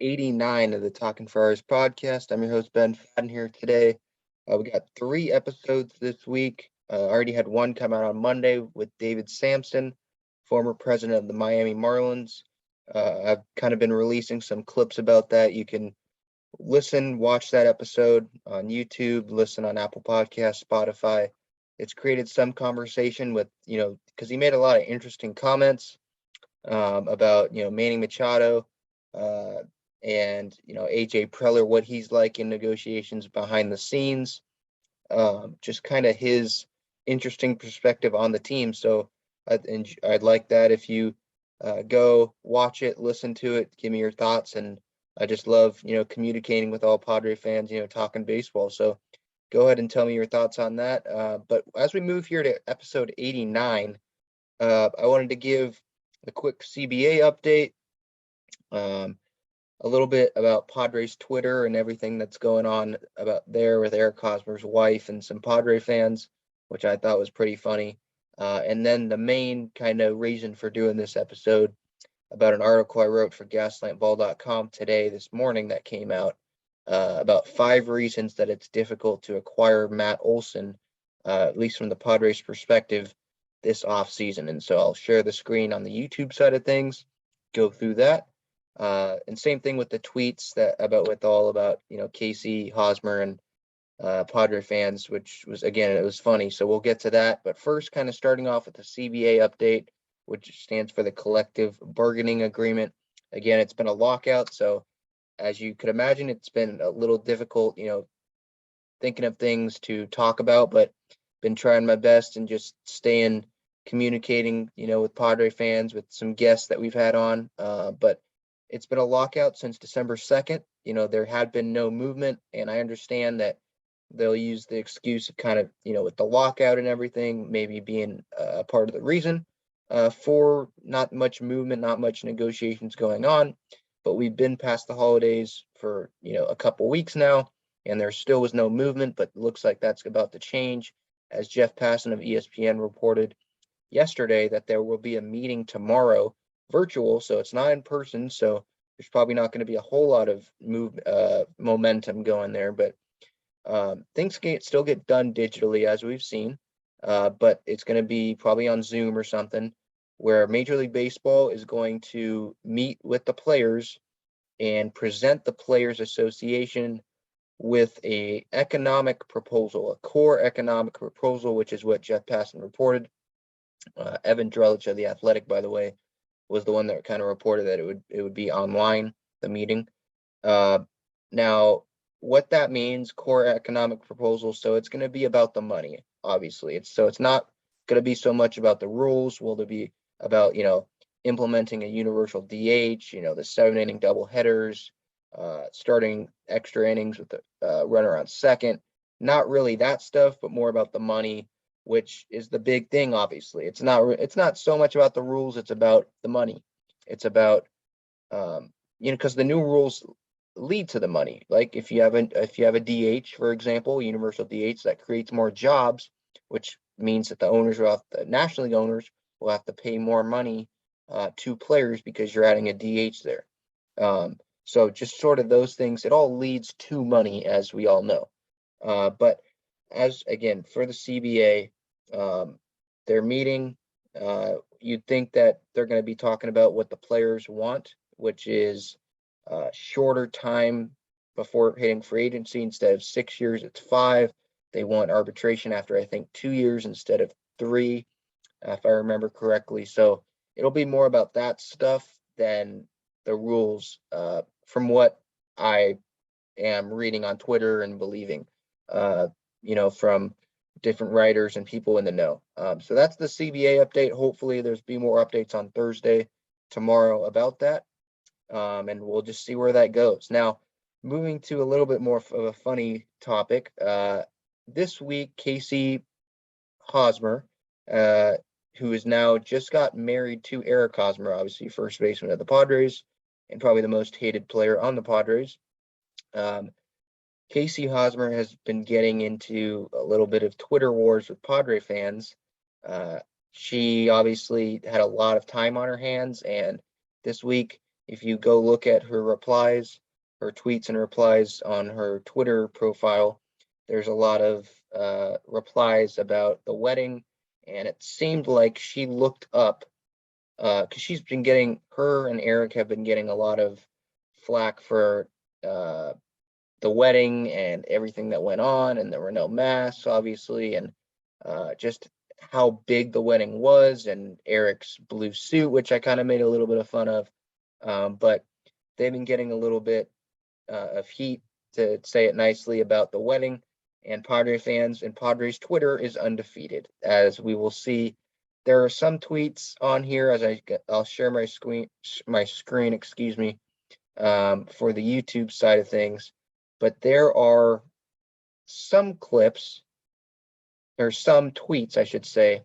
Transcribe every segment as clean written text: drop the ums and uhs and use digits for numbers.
89 of the Talking Friars podcast. I'm your host, Ben Fadden, here today. We got 3 episodes this week. Already had one come out on Monday with David Sampson, former president of the Miami Marlins. I've kind of been releasing some clips about that. You can watch that episode on YouTube, listen on Apple Podcasts, Spotify. It's created some conversation with, because he made a lot of interesting comments about, Manny Machado uh, and, AJ Preller, what he's like in negotiations behind the scenes, just kind of his interesting perspective on the team. So I'd like that if you go watch it, listen to it, give me your thoughts. And I just love, communicating with all Padre fans, talking baseball. So go ahead and tell me your thoughts on that. But as we move here to episode 89, I wanted to give a quick CBA update, a little bit about Padres Twitter and everything that's going on about there with Eric Hosmer's wife and some Padre fans, which I thought was pretty funny. And then the main kind of reason for doing this episode about an article I wrote for GasLantBall.com this morning that came out about 5 reasons that it's difficult to acquire Matt Olson, at least from the Padres' perspective, this offseason. And so I'll share the screen on the YouTube side of things, go through that. And same thing with the tweets about Casey Hosmer and Padre fans, which was, again, it was funny. So we'll get to that. But first, kind of starting off with the CBA update, which stands for the Collective Bargaining Agreement. Again, it's been a lockout. So as you could imagine, it's been a little difficult, thinking of things to talk about, but been trying my best and just staying communicating, with Padre fans, with some guests that we've had on. But it's been a lockout since December 2nd. There had been no movement, and I understand that they'll use the excuse of kind of, with the lockout and everything, maybe being a part of the reason for not much movement, not much negotiations going on. But we've been past the holidays for, a couple weeks now, and there still was no movement, but it looks like that's about to change, as Jeff Passan of ESPN reported yesterday that there will be a meeting tomorrow, virtual, so it's not in person, so there's probably not going to be a whole lot of momentum going there, but things can still get done digitally, as we've seen, but it's going to be probably on Zoom or something, where Major League Baseball is going to meet with the players and present the Players Association with a economic proposal, a core economic proposal, which is what Jeff Passan reported. Evan Drellich of The Athletic, by the way, was the one that kind of reported that it would be online, the meeting. Now, what that means, core economic proposal, so it's going to be about the money, obviously. It's not going to be so much about the rules. Will there be about, implementing a universal DH, the 7-inning double headers, starting extra innings with the runner on second. Not really that stuff, but more about the money, which is the big thing. Obviously, it's not so much about the rules. It's about the money. It's about, because the new rules lead to the money. Like if you have a DH, for example, universal DH, that creates more jobs, which means that the National League owners will have to pay more money to players because you're adding a DH there. So just sort of those things, it all leads to money, as we all know. But as again, for the CBA, they're meeting. You'd think that they're going to be talking about what the players want, which is shorter time before hitting free agency. Instead of 6 years, it's 5. They want arbitration after, I think, 2 years instead of 3, if I remember correctly. So it'll be more about that stuff than the rules, from what I am reading on Twitter and believing, from different writers and people in the know. So that's the CBA update. Hopefully there's be more updates on Thursday, tomorrow, about that. And we'll just see where that goes. Now, moving to a little bit more of a funny topic. This week, Casey Hosmer, who is now just got married to Eric Hosmer, obviously first baseman of the Padres, and probably the most hated player on the Padres. Casey Hosmer has been getting into a little bit of Twitter wars with Padre fans. She obviously had a lot of time on her hands, and this week if you go look at her replies, her tweets and replies on her Twitter profile, there's a lot of replies about the wedding, and it seemed like she looked up because she's been getting, her and Eric have been getting a lot of flack for the wedding and everything that went on, and there were no masks, obviously, and just how big the wedding was, and Eric's blue suit, which I kind of made a little bit of fun of. But they've been getting a little bit of heat, to say it nicely, about the wedding. And Padre fans and Padres Twitter is undefeated, as we will see. There are some tweets on here, as I'll share my screen, excuse me, for the YouTube side of things. But there are some clips, or some tweets, I should say,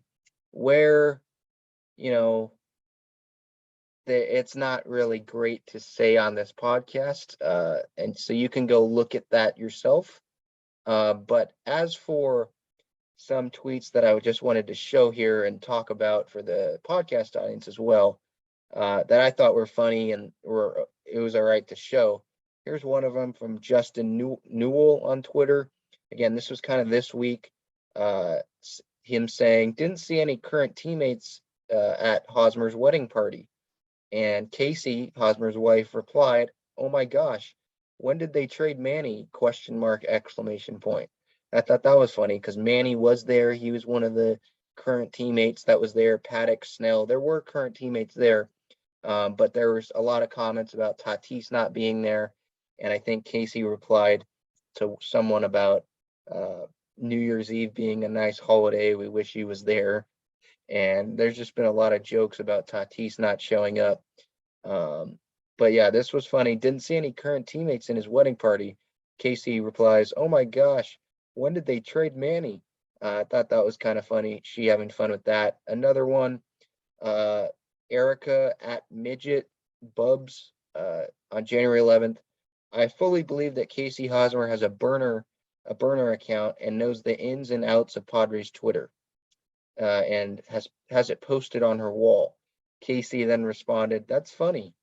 where, you know, it's not really great to say on this podcast. And so you can go look at that yourself. But as for some tweets that I just wanted to show here and talk about for the podcast audience as well, that I thought were funny and it was all right to show. Here's one of them from Justin Newell on Twitter. Again, this was kind of this week. Him saying, didn't see any current teammates at Hosmer's wedding party. And Casey, Hosmer's wife, replied, "Oh my gosh, when did they trade Manny? Question mark, exclamation point." I thought that was funny because Manny was there. He was one of the current teammates that was there. Paddock, Snell, there were current teammates there. But there was a lot of comments about Tatis not being there. And I think Casey replied to someone about New Year's Eve being a nice holiday. We wish he was there. And there's just been a lot of jokes about Tatis not showing up. But yeah, this was funny. Didn't see any current teammates in his wedding party. Casey replies, "Oh my gosh, when did they trade Manny?" I thought that was kind of funny. She having fun with that. Another one, Erica at Midget Bubs on January 11th. I fully believe that Casey Hosmer has a burner account and knows the ins and outs of Padres Twitter. And has it posted on her wall. Casey then responded, "That's funny.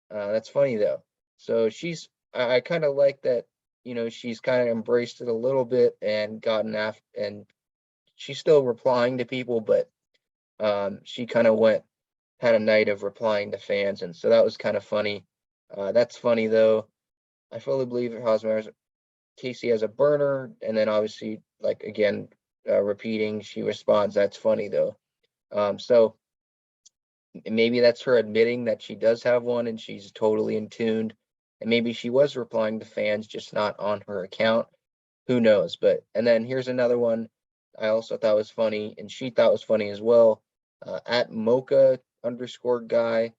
That's funny though." So I kind of like that. She's kind of embraced it a little bit and gotten after, and she's still replying to people, but she kind of had a night of replying to fans, and so that was kind of funny. That's funny though. I fully believe that Casey has a burner, and then obviously, like, again, repeating, she responds, "That's funny though." So maybe that's her admitting that she does have one and she's totally in tune, and maybe she was replying to fans, just not on her account. Who knows? And then here's another one I also thought was funny, and she thought was funny as well. At Mocha _ guy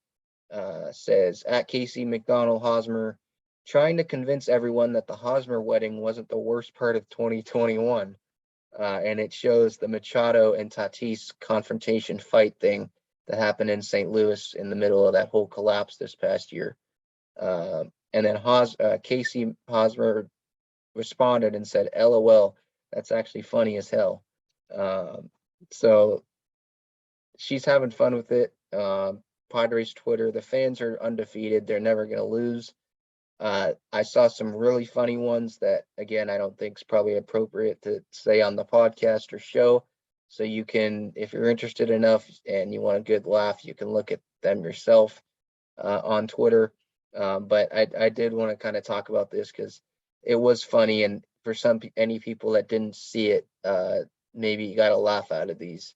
says, at Casey McDonald Hosmer, trying to convince everyone that the Hosmer wedding wasn't the worst part of 2021. And it shows the Machado and Tatis confrontation fight thing that happened in St. Louis in the middle of that whole collapse this past year. And then Casey Hosmer responded and said, "LOL, that's actually funny as hell." So she's having fun with it. Padres Twitter, the fans are undefeated. They're never going to lose. I saw some really funny ones that, again, I don't think is probably appropriate to say on the podcast or show. So you can, if you're interested enough and you want a good laugh, you can look at them yourself on Twitter. But I did want to kind of talk about this because it was funny, and for any people that didn't see it, maybe you got a laugh out of these.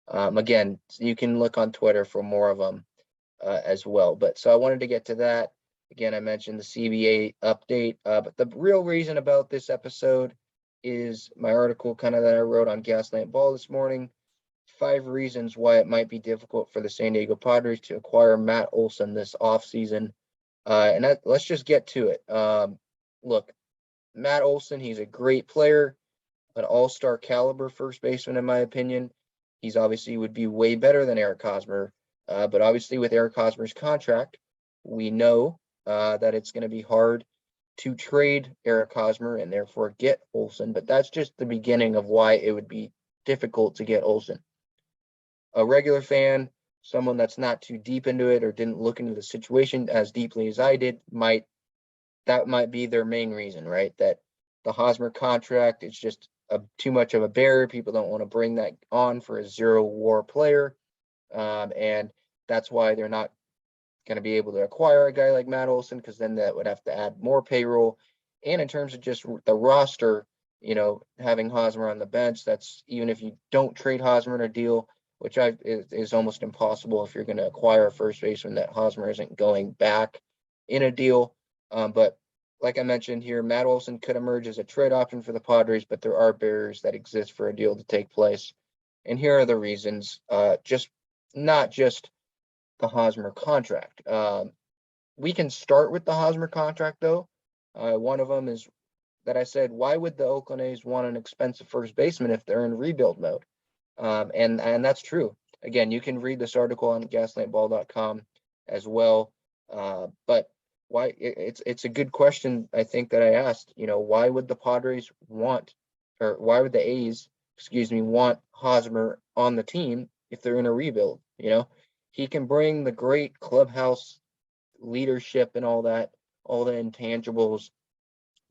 Again, you can look on Twitter for more of them as well. But so I wanted to get to that. Again, I mentioned the CBA update, but the real reason about this episode is my article kind of that I wrote on Gaslamp Ball this morning. 5 reasons why it might be difficult for the San Diego Padres to acquire Matt Olson this offseason. And let's just get to it. Look, Matt Olson, he's a great player, an all-star caliber first baseman, in my opinion. He's obviously would be way better than Eric Hosmer. But obviously with Eric Hosmer's contract, we know that it's going to be hard to trade Eric Hosmer and therefore get Olson. But that's just the beginning of why it would be difficult to get Olson. A regular fan someone that's not too deep into it or didn't look into the situation as deeply as I did that might be their main reason, right? That the Hosmer contract is just too much of a barrier. People don't want to bring that on for a zero WAR player, and that's why they're not going to be able to acquire a guy like Matt Olson, because then that would have to add more payroll. And in terms of just the roster, having Hosmer on the bench, that's even if you don't trade Hosmer in a deal, which is almost impossible if you're going to acquire a first baseman, that Hosmer isn't going back in a deal. But like I mentioned here, Matt Olson could emerge as a trade option for the Padres, but there are barriers that exist for a deal to take place. And here are the reasons, not just the Hosmer contract. We can start with the Hosmer contract, though. One of them is that I said, why would the Oakland A's want an expensive first baseman if they're in rebuild mode? And that's true. Again, you can read this article on gaslampball.com as well. But why it's a good question, I think, that I asked. Why would the Padres want, or why would the A's, want Hosmer on the team if they're in a rebuild? He can bring the great clubhouse leadership and all that, all the intangibles.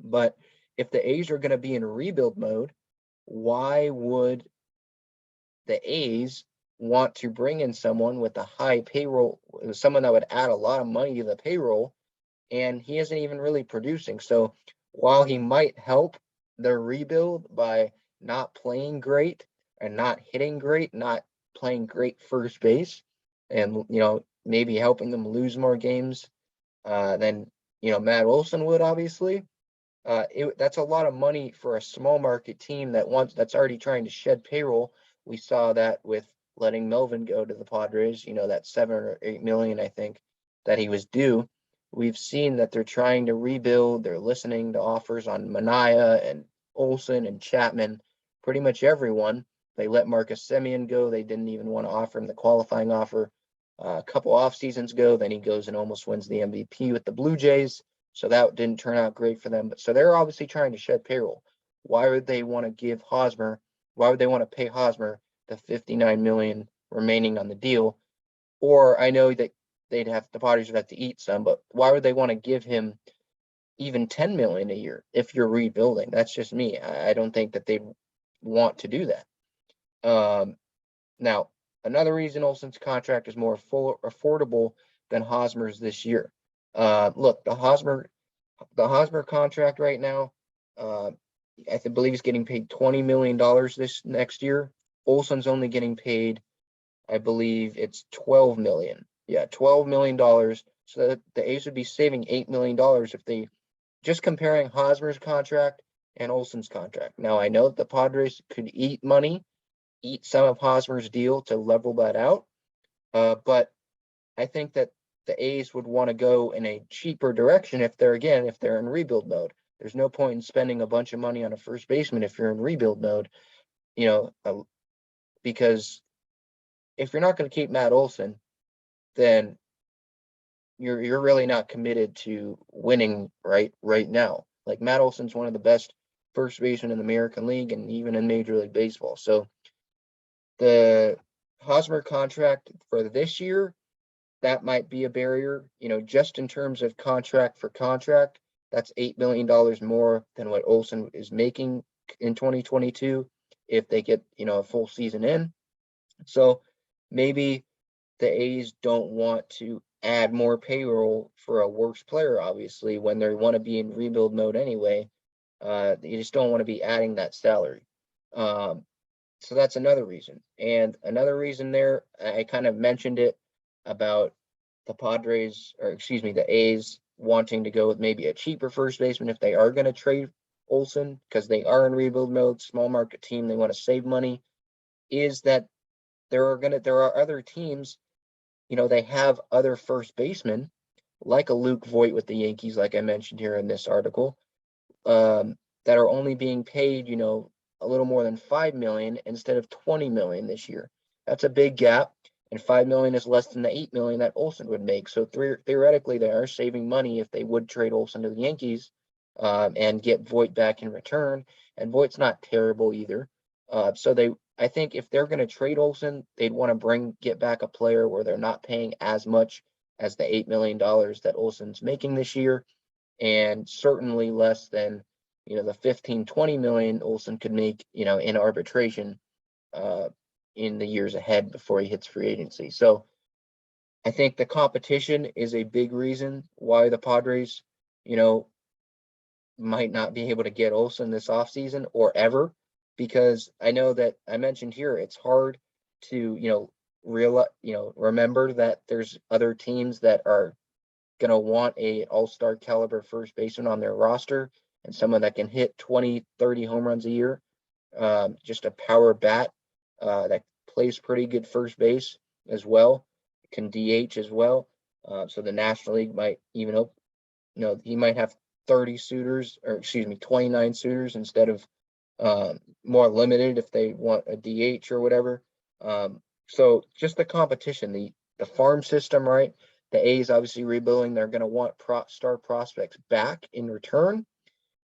But if the A's are going to be in rebuild mode, why would the A's want to bring in someone with a high payroll, someone that would add a lot of money to the payroll, and he isn't even really producing? So while he might help the rebuild by not playing great and not hitting great, not playing great first base, and maybe helping them lose more games than Matt Olson would, obviously. That's a lot of money for a small market team that's already trying to shed payroll. We saw that with letting Melvin go to the Padres, that 7 or 8 million, I think, that he was due. We've seen that they're trying to rebuild. They're listening to offers on Manaea and Olson and Chapman, pretty much everyone. They let Marcus Semien go. They didn't even want to offer him the qualifying offer a couple off seasons ago. Then he goes and almost wins the MVP with the Blue Jays. So that didn't turn out great for them. But so they're obviously trying to shed payroll. Why would they want to give Hosmer? Why would they want to pay Hosmer the $59 million remaining on the deal? Or I know that the Padres would have to eat some, but why would they want to give him even $10 million a year if you're rebuilding? That's just me. I don't think that they'd want to do that. Now, another reason Olson's contract is more affordable than Hosmer's this year. Look, the Hosmer contract right now, I believe he's getting paid $20 million this next year. Olson's only getting paid, I believe it's $12 million. Yeah, $12 million. So that the A's would be saving $8 million if they just comparing Hosmer's contract and Olson's contract. Now, I know that the Padres could eat some of Hosmer's deal to level that out. But I think that the A's would want to go in a cheaper direction if they're in rebuild mode. There's no point in spending a bunch of money on a first baseman if you're in rebuild mode, because if you're not going to keep Matt Olson, then you're really not committed to winning right now. Like, Matt Olson's one of the best first basemen in the American League and even in Major League Baseball. So the Hosmer contract for this year, that might be a barrier, just in terms of contract for contract. That's $8 million more than what Olson is making in 2022 if they get, a full season in. So maybe the A's don't want to add more payroll for a worse player, obviously, when they want to be in rebuild mode anyway. You just don't want to be adding that salary. So that's another reason. And another reason there, I kind of mentioned it about the A's wanting to go with maybe a cheaper first baseman if they are going to trade Olson, because they are in rebuild mode, small market team, they want to save money, is that there are other teams, they have other first basemen, like a Luke Voit with the Yankees, like I mentioned here in this article, that are only being paid, a little more than $5 million instead of $20 million this year. That's a big gap, and $5 million is less than the $8 million that Olson would make. So theoretically, they are saving money if they would trade Olson to the Yankees and get Voit back in return. And Voit's not terrible either. So I think if they're going to trade Olson, they'd want to get back a player where they're not paying as much as the $8 million that Olson's making this year, and certainly less than, the 15, 20 million Olson could make, in arbitration in the years ahead before he hits free agency. So I think the competition is a big reason why the Padres, you know, might not be able to get Olson this offseason or ever, because I know that I mentioned here it's hard to, remember that there's other teams that are going to want a all-star caliber first baseman on their roster, and someone that can hit 20, 30 home runs a year, just a power bat that plays pretty good first base as well, can DH as well. So the National League might even he might have 30 suitors, or excuse me, 29 suitors instead of more limited if they want a DH or whatever. So just the competition, the farm system, right? The A's obviously rebuilding. They're going to want star prospects back in return,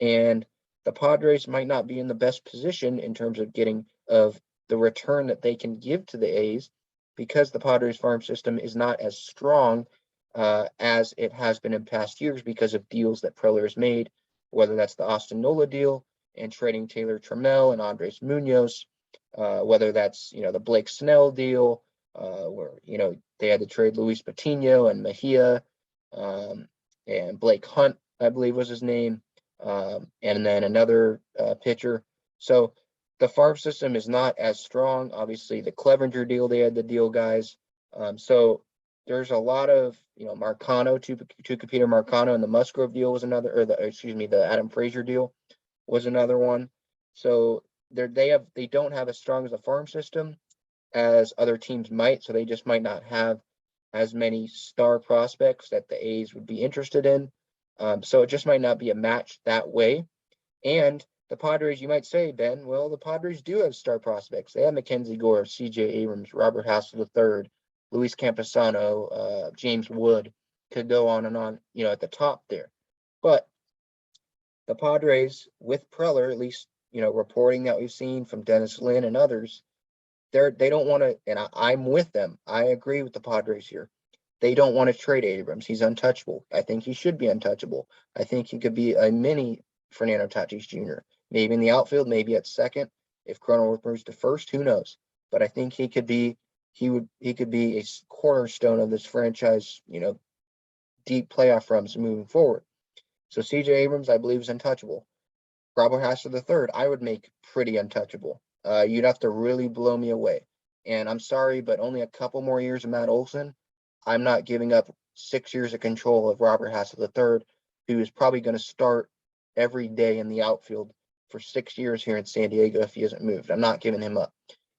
and the Padres might not be in the best position in terms of getting of the return that they can give to the A's, because the Padres farm system is not as strong as it has been in past years because of deals that Preller has made, whether that's the Austin Nola deal and trading Taylor Trammell and Andres Munoz, whether that's, the Blake Snell deal, where, they had to trade Luis Patino and Mejia, and Blake Hunt, I believe was his name, and then another pitcher. So the farm system is not as strong. Obviously, the Clevenger deal, they had the deal guys. So there's a lot of, Marcano, Tucupita Marcano, and the Musgrove deal was another, or the Adam Frazier deal was another one. So they don't have as strong as a farm system as other teams might. So they just might not have as many star prospects that the A's would be interested in. So it just might not be a match that way. And the Padres, you might say, Ben, well, the Padres do have star prospects. They have Mackenzie Gore, C.J. Abrams, Robert Hassel III, Luis Campusano, James Wood, could go on and on, at the top there. But the Padres, with Preller, at least, reporting that we've seen from Dennis Lin and others, they don't want to, and I'm with them. I agree with the Padres here. They don't want to trade Abrams. He's untouchable. I think he should be untouchable. I think he could be a mini Fernando Tatis Jr. Maybe in the outfield, maybe at second. If Cronenworth moves to first, who knows? But I think he could be a cornerstone of this franchise, deep playoff runs moving forward. So CJ Abrams, I believe, is untouchable. Robert Hassel III, I would make pretty untouchable. You'd have to really blow me away. And I'm sorry, but only a couple more years of Matt Olson. I'm not giving up 6 years of control of Robert Hassel III, who is probably going to start every day in the outfield for 6 years here in San Diego if he hasn't moved. I'm not giving him up.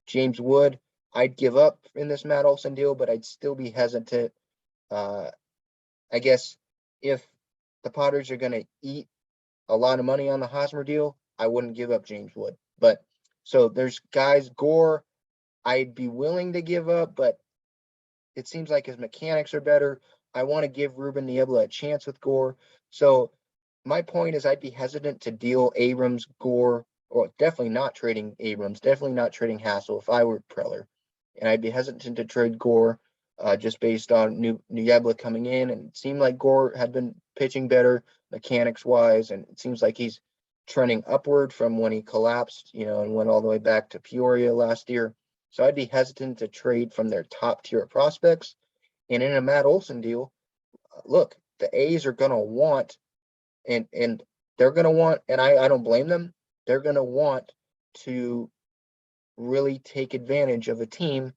James Wood, I'd give up in this Matt Olson deal, but I'd still be hesitant. I guess if the Padres are going to eat a lot of money on the Hosmer deal, I wouldn't give up James Wood. But so there's guys, Gore, I'd be willing to give up, but it seems like his mechanics are better. I want to give Ruben Niebla a chance with Gore. So my point is I'd be hesitant to deal Abrams, Gore, or definitely not trading Abrams, definitely not trading Hassel if I were Preller. And I'd be hesitant to trade Gore just based on Niebla coming in. And it seemed like Gore had been pitching better mechanics-wise, and it seems like he's trending upward from when he collapsed, and went all the way back to Peoria last year. So I'd be hesitant to trade from their top tier prospects. And in a Matt Olson deal, look, the A's are going to want, and they're going to want, and I don't blame them, they're going to want to really take advantage of a team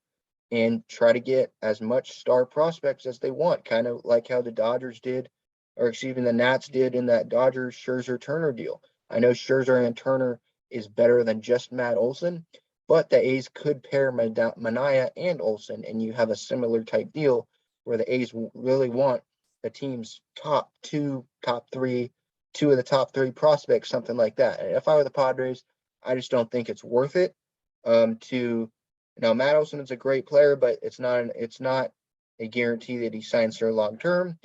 and try to get as much star prospects as they want, kind of like how the Dodgers did, or excuse me, the Nats did in that Dodgers Scherzer Turner deal. I know Scherzer and Turner is better than just Matt Olson, but the A's could pair Manaea and Olson, and you have a similar type deal where the A's really want the team's top two of the top three prospects, something like that. And if I were the Padres, I just don't think it's worth it to. Matt Olson is a great player, but it's not a guarantee that he signs for long term,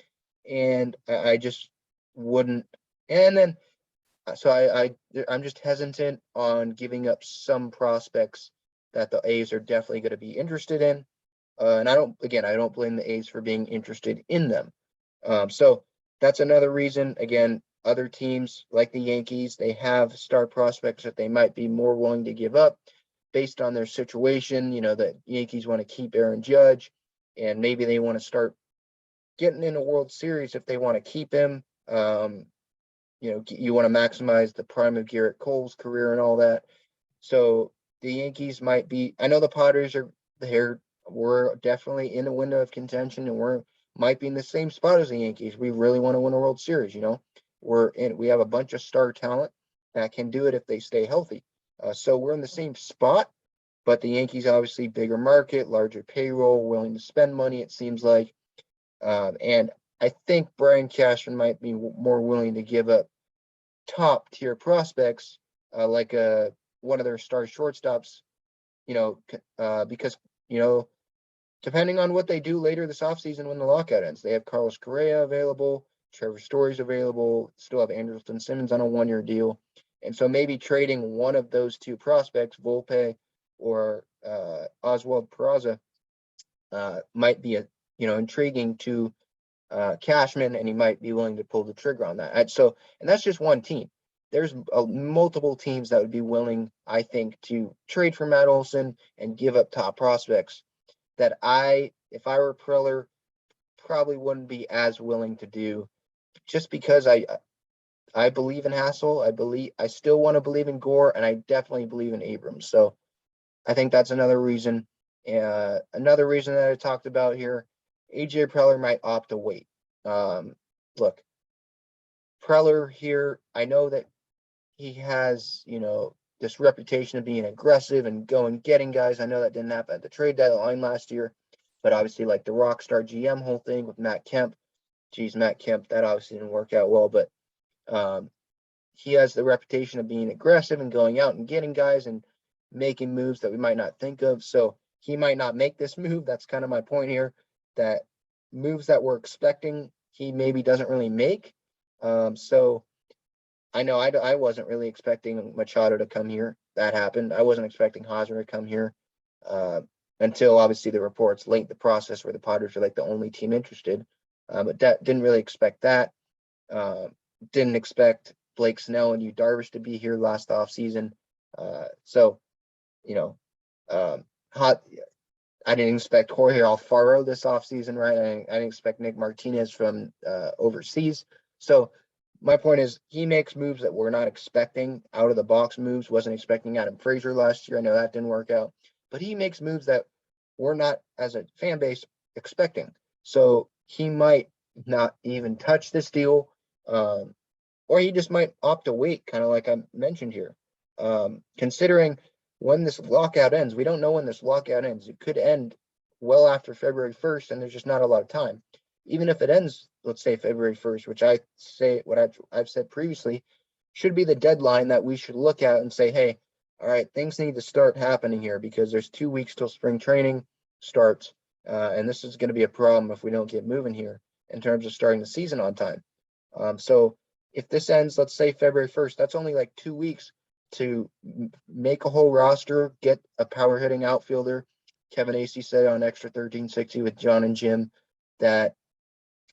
and I just wouldn't. And then, so I'm just hesitant on giving up some prospects that the A's are definitely going to be interested in. And I don't blame the A's for being interested in them. So that's another reason. Again, other teams like the Yankees, they have star prospects that they might be more willing to give up based on their situation. The Yankees want to keep Aaron Judge, and maybe they want to start getting in a World Series if they want to keep him. You want to maximize the prime of Garrett Cole's career and all that. So the Yankees might be. I know the Padres are there. We're definitely in a window of contention, and might be in the same spot as the Yankees. We really want to win a World Series. We have a bunch of star talent that can do it if they stay healthy. So we're in the same spot, but the Yankees obviously bigger market, larger payroll, willing to spend money. It seems like, and I think Brian Cashman might be more willing to give up top tier prospects, like one of their star shortstops, because, depending on what they do later this offseason when the lockout ends, they have Carlos Correa available, Trevor Story's available, still have Andrelton Simmons on a 1-year deal. And so maybe trading one of those two prospects, Volpe or Oswald Peraza, might be intriguing to Cashman, and he might be willing to pull the trigger on that. And that's just one team. There's multiple teams that would be willing, I think, to trade for Matt Olson and give up top prospects that if I were Preller, probably wouldn't be as willing to do, just because I believe in Hassel. I still want to believe in Gore, and I definitely believe in Abrams. So I think that's another reason. Another reason that I talked about here, AJ Preller might opt to wait. Look, Preller here, I know that he has, this reputation of being aggressive and getting guys. I know that didn't happen at the trade deadline last year, but obviously, like the Rockstar GM whole thing with Matt Kemp, Matt Kemp, that obviously didn't work out well, but he has the reputation of being aggressive and going out and getting guys and making moves that we might not think of. So he might not make this move. That's kind of my point here, that moves that we're expecting, he maybe doesn't really make. So I know I wasn't really expecting Machado to come here. That happened. I wasn't expecting Hosmer to come here until obviously the reports late in the process where the Padres are like the only team interested. But didn't really expect that. Didn't expect Blake Snell and Yu Darvish to be here last offseason. So, I didn't expect Jorge Alfaro this offseason, right? I didn't expect Nick Martinez from overseas. So my point is, he makes moves that we're not expecting, out of the box moves. Wasn't expecting Adam Frazier last year. I know that didn't work out, but he makes moves that we're not, as a fan base, expecting. So he might not even touch this deal, or he just might opt to wait, kind of like I mentioned here. Considering when this lockout ends, we don't know when this lockout ends. It could end well after February 1st, and there's just not a lot of time. Even if it ends, let's say February 1st, which I've said previously, should be the deadline that we should look at and say, hey, all right, things need to start happening here, because there's 2 weeks till spring training starts, and this is going to be a problem if we don't get moving here in terms of starting the season on time. So if this ends, let's say February 1st, that's only like 2 weeks to make a whole roster, get a power hitting outfielder. Kevin Acee said on Extra 1360 with John and Jim that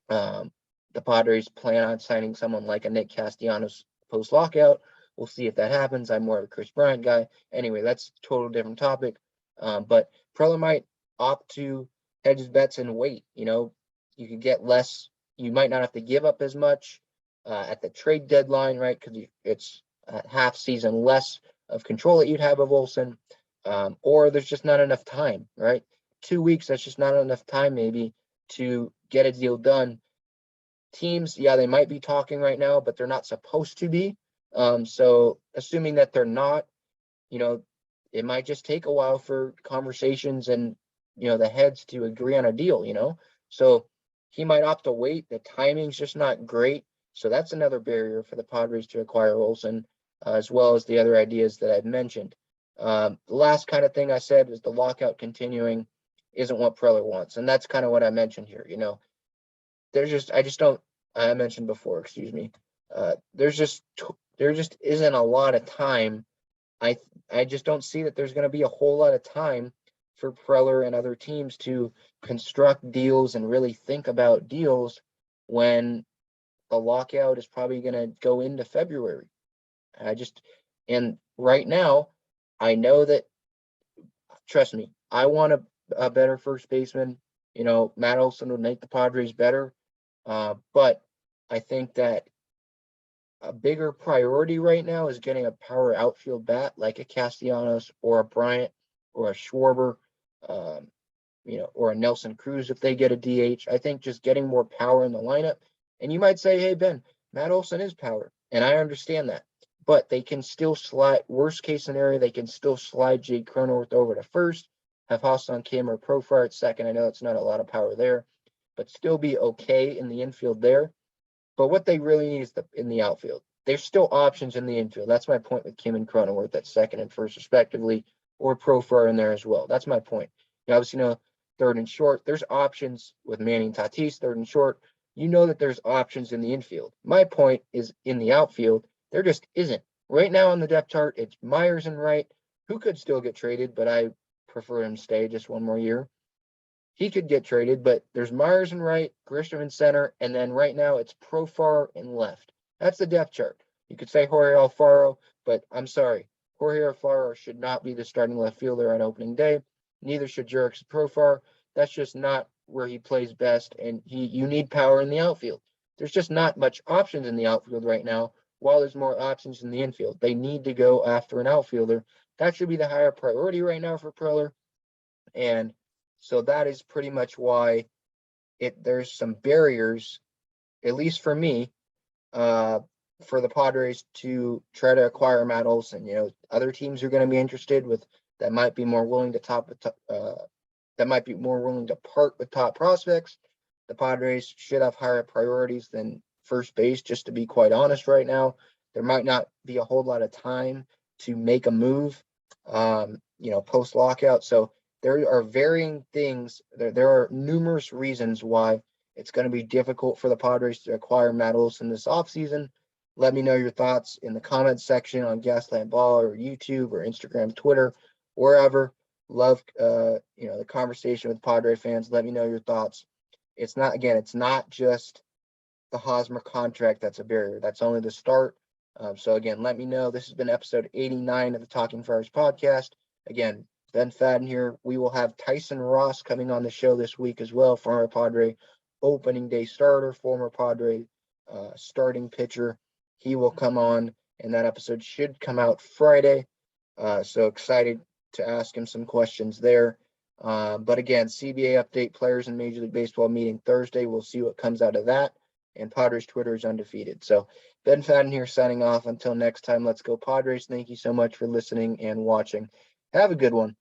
the Padres plan on signing someone like a Nick Castellanos post lockout. We'll see if that happens. I'm more of a Chris Bryant guy. Anyway, that's a total different topic. But Preller might opt to hedge his bets and wait. You could get less. You might not have to give up as much at the trade deadline, right? Because it's a half season less of control that you'd have of Olson, or there's just not enough time, right? 2 weeks, that's just not enough time maybe to get a deal done. Teams, yeah, they might be talking right now, but they're not supposed to be. So assuming that they're not, it might just take a while for conversations and, the heads to agree on a deal, So he might opt to wait. The timing's just not great. So that's another barrier for the Padres to acquire Olson, as well as the other ideas that I've mentioned. The last kind of thing I said is the lockout continuing isn't what Preller wants. And that's kind of what I mentioned here. I mentioned before, excuse me. There just isn't a lot of time I just don't see that there's going to be a whole lot of time for Preller and other teams to construct deals and really think about deals when the lockout is probably going to go into February. And right now, I know that, trust me, I want a better first baseman. Matt Olson would make the Padres better. But I think that a bigger priority right now is getting a power outfield bat like a Castellanos or a Bryant or a Schwarber, um, or a Nelson Cruz if they get a DH. I think just getting more power in the lineup. And you might say, hey, Ben, Matt Olson is power. And I understand that. But they can still slide, worst case scenario, they can still slide Jake Cronenworth over to first, have Hassan Kim or Profar at second. I know it's not a lot of power there, but still be okay in the infield there. But what they really need is in the outfield. There's still options in the infield. That's my point with Kim and Cronenworth at second and first, respectively, or Profar in there as well. That's my point. Obviously, third and short. There's options with Manning Tatis, third and short. That there's options in the infield. My point is in the outfield, there just isn't. Right now on the depth chart, it's Myers and Wright, who could still get traded, but I prefer him stay just one more year. He could get traded, but there's Myers and right, Grisham in center, and then right now it's Profar in left. That's the depth chart. You could say Jorge Alfaro, but I'm sorry. Jorge Alfaro should not be the starting left fielder on opening day. Neither should Jurickson Profar. That's just not where he plays best, and you need power in the outfield. There's just not much options in the outfield right now, while there's more options in the infield. They need to go after an outfielder. That should be the higher priority right now for Preller. And so that is pretty much why there's some barriers, at least for me, for the Padres to try to acquire Matt Olson. Other teams are going to be interested that might be more willing to part with top prospects. The Padres should have higher priorities than first base, just to be quite honest right now. There might not be a whole lot of time to make a move, post lockout. So there are varying things. There are numerous reasons why it's going to be difficult for the Padres to acquire Matt Olson this offseason. Let me know your thoughts in the comments section on Gaslamp Ball or YouTube or Instagram, Twitter, wherever. Love, the conversation with Padre fans. Let me know your thoughts. It's not just the Hosmer contract that's a barrier. That's only the start. So again, let me know. This has been episode 89 of the Talking Friars podcast. Again, Ben Fadden here. We will have Tyson Ross coming on the show this week as well, former Padre opening day starter, former Padre starting pitcher. He will come on, and that episode should come out Friday. So excited to ask him some questions there. But again, CBA update, players in Major League Baseball meeting Thursday. We'll see what comes out of that. And Padres Twitter is undefeated. So Ben Fadden here signing off. Until next time, let's go Padres. Thank you so much for listening and watching. Have a good one.